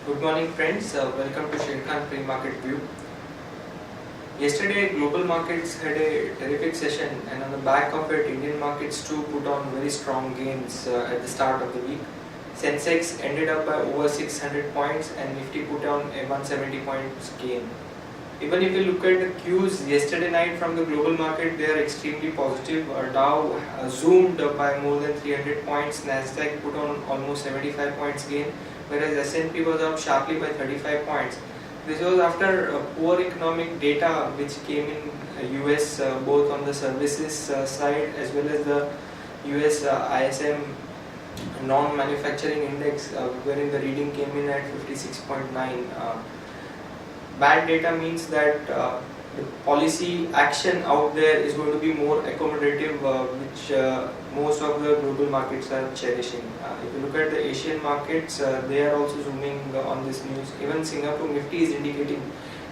Good morning friends, welcome to Sher Khan Pre-Market View. Yesterday global markets had a terrific session, and on the back of it Indian markets too put on very strong gains at the start of the week. Sensex ended up by over 600 points and Nifty put on a 170 points gain. Even if you look at the cues yesterday night from the global market, they are extremely positive. Dow zoomed by more than 300 points, Nasdaq put on almost 75 points gain, whereas S&P was up sharply by 35 points. This was after poor economic data which came in US, both on the services side as well as the US ISM non-manufacturing index, wherein the reading came in at 56.9. Bad data means that the policy action out there is going to be more accommodative, which most of the global markets are cherishing. If you look at the Asian markets, they are also zooming on this news. Even Singapore Nifty is indicating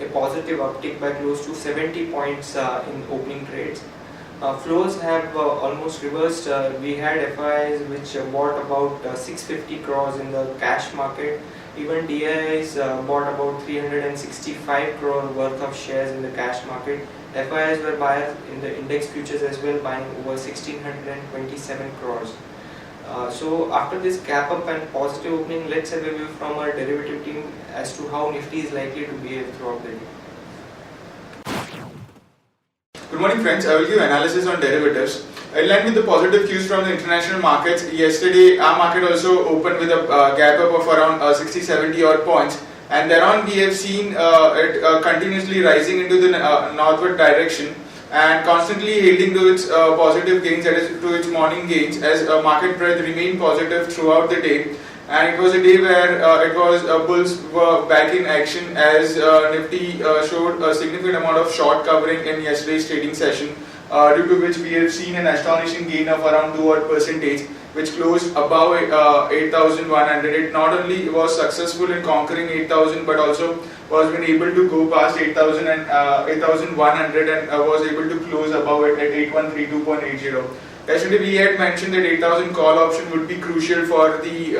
a positive uptick by close to 70 points in opening trades. Flows have almost reversed. We had FIIs which bought about 650 crores in the cash market. Even DIIs bought about 365 crore worth of shares in the cash market. FIIs were buyers in the index futures as well, buying over 1627 crores. So after this gap up and positive opening, let's have a view from our derivative team as to how Nifty is likely to behave throughout the day. Good morning friends, I will give analysis on derivatives. In line with the positive cues from the international markets, yesterday our market also opened with a gap up of around 60-70 odd points, and thereon we have seen it continuously rising into the northward direction and constantly heading to its positive gains, that is to its morning gains, as market breadth remained positive throughout the day. And it was a day where bulls were back in action, as Nifty showed a significant amount of short covering in yesterday's trading session, due to which we have seen an astonishing gain of around 2%, which closed above 8,100. It not only was successful in conquering 8,000 but also was been able to go past 8,000 and 8,100 and was able to close above it at 8132.80. Yesterday we had mentioned that 8,000 call option would be crucial for the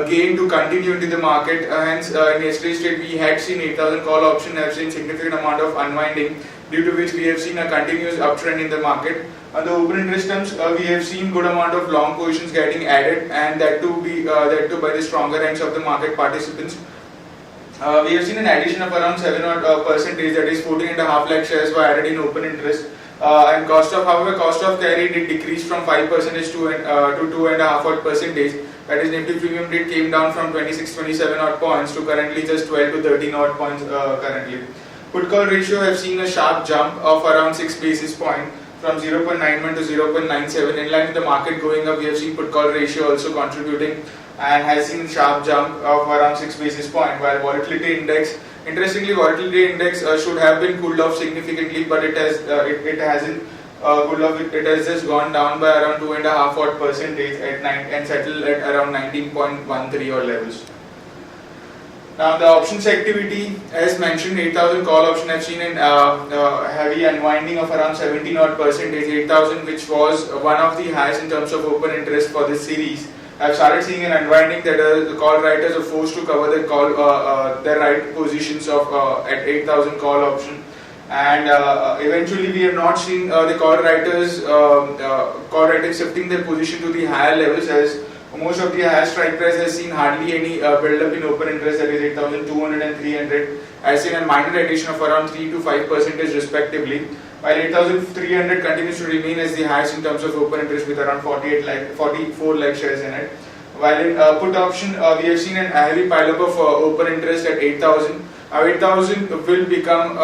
gain to continue into the market. Hence, in yesterday's trade we had seen 8,000 call option have seen significant amount of unwinding, due to which we have seen a continuous uptrend in the market. On the open interest terms, we have seen good amount of long positions getting added, and that too by the stronger ends of the market participants. We have seen an addition of around 7%, that is 14.5 lakh shares were added in open interest. And cost of carry did decrease from 5% to 2.5%. That is, Nifty premium rate came down from 26-27 odd points to currently just 12 to 13 odd points currently. Put call ratio have seen a sharp jump of around 6 basis points from 0.91 to 0.97. In line with the market going up, we have seen put call ratio also contributing and has seen a sharp jump of around 6 basis points. While volatility index, interestingly, volatility index should have been cooled off significantly, but it hasn't cooled off. It has just gone down by around 2.5% at 9 and settled at around 19.13 or levels. Now the options activity, as mentioned, 8,000 call option have seen a heavy unwinding of around 17 odd %. 8,000, which was one of the highest in terms of open interest for this series, I've started seeing an unwinding that the call writers are forced to cover their right positions of at 8,000 call option, and eventually we have not seen the call writers shifting their position to the higher levels, as most of the higher strike price has seen hardly any build up in open interest, that is 8,200 and 300, has seen a minor addition of around 3 to 5% respectively, while 8,300 continues to remain as the highest in terms of open interest with around 44 lakh shares in it. While in put option, we have seen a heavy pileup of open interest at 8,000. 8,000 will become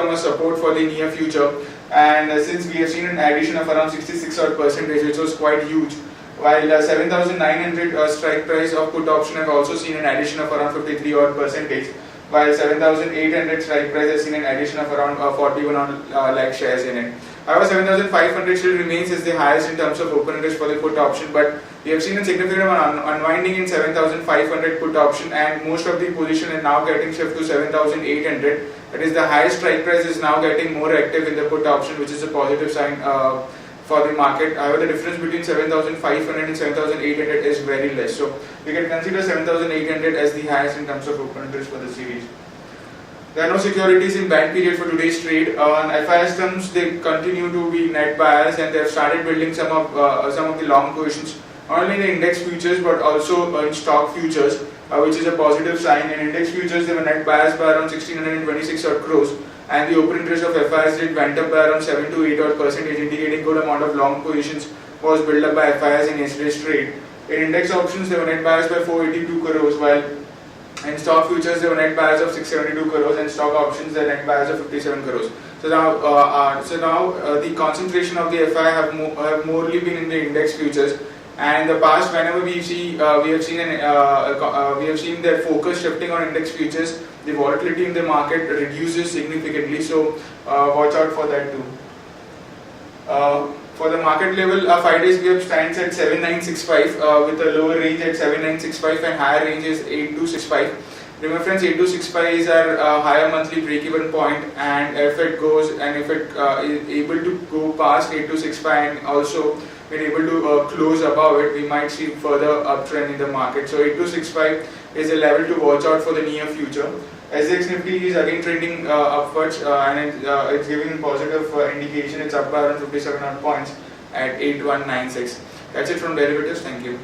a support for the near future, and since we have seen an addition of around 66 odd %, which was quite huge, while 7,900 strike price of put option have also seen an addition of around 53 odd %, while 7,800 strike price has seen an addition of around 41 lakh shares in it. However, 7,500 still remains as the highest in terms of open interest for the put option, but we have seen a significant unwinding in 7,500 put option, and most of the position is now getting shift to 7,800. That is, the highest strike price is now getting more active in the put option, which is a positive sign for the market. However, the difference between 7,500 and 7,800 is very less. So we can consider 7,800 as the highest in terms of open interest for the series. There are no securities in ban period for today's trade. On FIS terms, they continue to be net buyers, and they have started building some of the long positions, not only in the index futures but also in stock futures, which is a positive sign. In index futures, they were net buyers by around 1,626 odd crores, and the open interest of FIS rate went up by around 7 to 8 odd percentage, indicating good amount of long positions was built up by FIS in yesterday's trade. In index options, they were net buyers by 482 crores, while in stock futures, they were net buyers of 672 crores, and stock options, they were net buyers of 57 crores. So now the concentration of the FI have morely been in the index futures. And in the past, whenever we have seen their focus shifting on index futures, the volatility in the market reduces significantly. So watch out for that too. For the market level, 5 days gap stands at 7965 with a lower range at 7965 and higher range is 8265. Remember friends, 8265 is our higher monthly break-even point, and if it is able to go past 8265 and also when able to close above it, we might see further uptrend in the market. So 8265 is a level to watch out for the near future. SGX Nifty is again trending upwards and it's giving positive indication. It's up by around 57 points at 8196. That's it from derivatives. Thank you.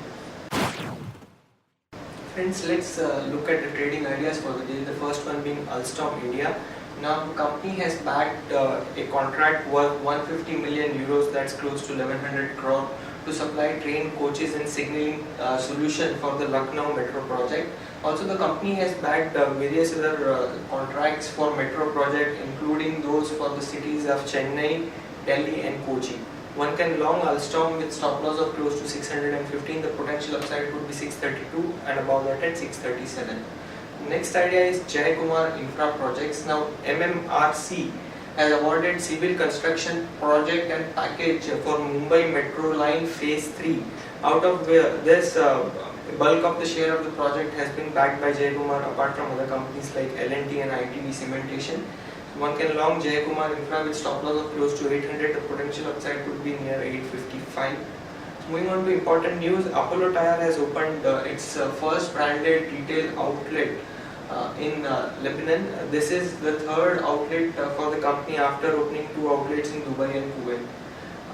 Friends, let's look at the trading ideas for the day. The first one being Alstom India. Now, the company has backed a contract worth 150 million euros, that's close to 1100 crore, to supply train, coaches and signalling solution for the Lucknow metro project. Also, the company has backed various other contracts for metro project, including those for the cities of Chennai, Delhi and Kochi. One can long Alstom with stop loss of close to 615. The potential upside would be 632 and above that at 637. Next idea is Jayakumar Infra Projects. Now, MMRC has awarded civil construction project and package for Mumbai Metro Line Phase 3. Out of this, bulk of the share of the project has been backed by Jayakumar, apart from other companies like L&T and ITV Cementation. One can long Jayakumar Infra with stop loss of close to 800. The potential upside could be near 855. Moving on to important news, Apollo Tyre has opened its first branded retail outlet in Lebanon. This is the third outlet for the company after opening 2 outlets in Dubai and Kuwait.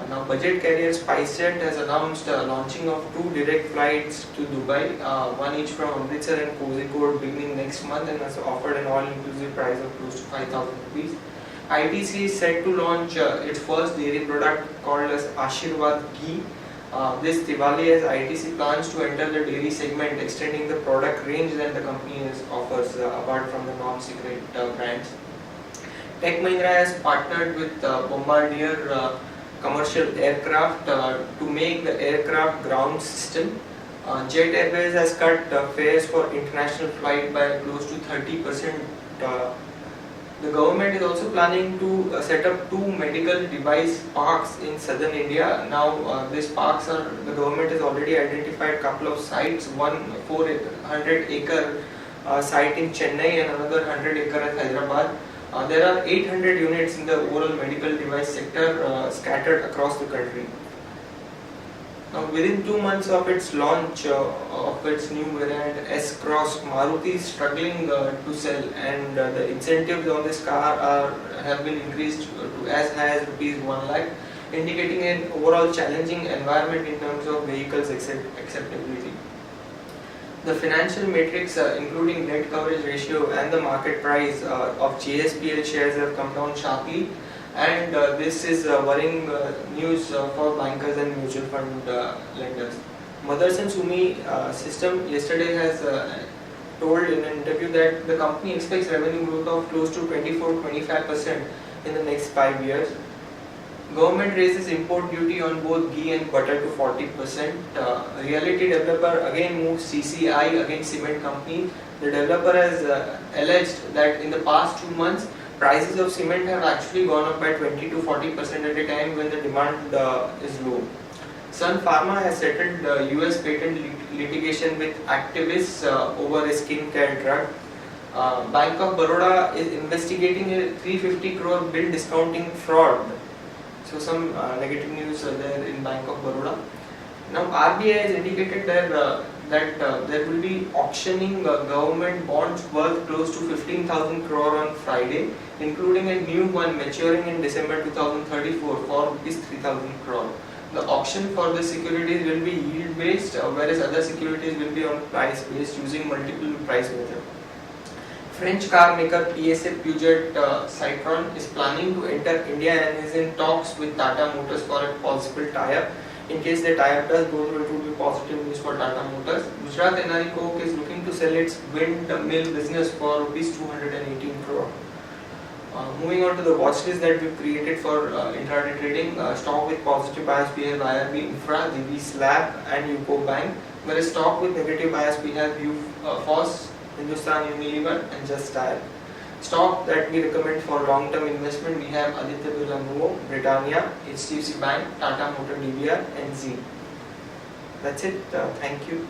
Now, budget carrier SpiceJet has announced launching of 2 direct flights to Dubai, one each from Amritsar and Kozhikode beginning next month, and has offered an all-inclusive price of close to 5,000 rupees. ITC is set to launch its first dairy product called as Ashirwad Ghee. This Diwali, as ITC plans to enter the dairy segment, extending the product range that the company offers apart from the non-secret brands. Tech Mahindra has partnered with Bombardier commercial aircraft to make the aircraft ground system. Jet Airways has cut fares for international flight by close to 30%. The government is also planning to set up 2 medical device parks in southern India. Now, these parks are, the government has already identified a couple of sites, one 400-acre site in Chennai and another 100-acre at Hyderabad. There are 800 units in the overall medical device sector scattered across the country. Now, within 2 months of its launch of its new variant S-Cross, Maruti is struggling to sell, and the incentives on this car have been increased to as high as rupees 1 lakh, indicating an overall challenging environment in terms of vehicles acceptability. The financial metrics, including debt coverage ratio and the market price of JSPL shares, have come down sharply, and this is worrying news for bankers and mutual fund lenders. Motherson Sumi System yesterday has told in an interview that the company expects revenue growth of close to 24-25% in the next 5 years. Government raises import duty on both ghee and butter to 40%. Realty developer again moves CCI against cement company. The developer has alleged that in the past 2 months, prices of cement have actually gone up by 20 to 40% at a time when the demand is low. Sun Pharma has settled US patent litigation with activists over a skincare drug. Bank of Baroda is investigating a 350 crore bill discounting fraud. So some negative news there in Bank of Baroda. Now RBI has indicated that there will be auctioning government bonds worth close to 15,000 crore on Friday, including a new one maturing in December 2034 for rupees 3,000 crore. The auction for the securities will be yield based, whereas other securities will be on price based using multiple price method. French car maker PSA Peugeot Citroën is planning to enter India and is in talks with Tata Motors for a possible tie-up. In case the tie-up does go through, it will be positive news for Tata Motors. Gujarat NRE Coke is looking to sell its windmill business for rupees 218 crore. Moving on to the watch list that we've created for intraday trading, stock with positive bias we have IRB Infra, DB Slab and UCO Bank, whereas stock with negative bias we have FOS, Hindustan Unilever and Just Dial. Stock that we recommend for long-term investment we have Aditya Birla Nuvo, Britannia, HDFC Bank, Tata Motor DBR and Z. That's it. Thank you.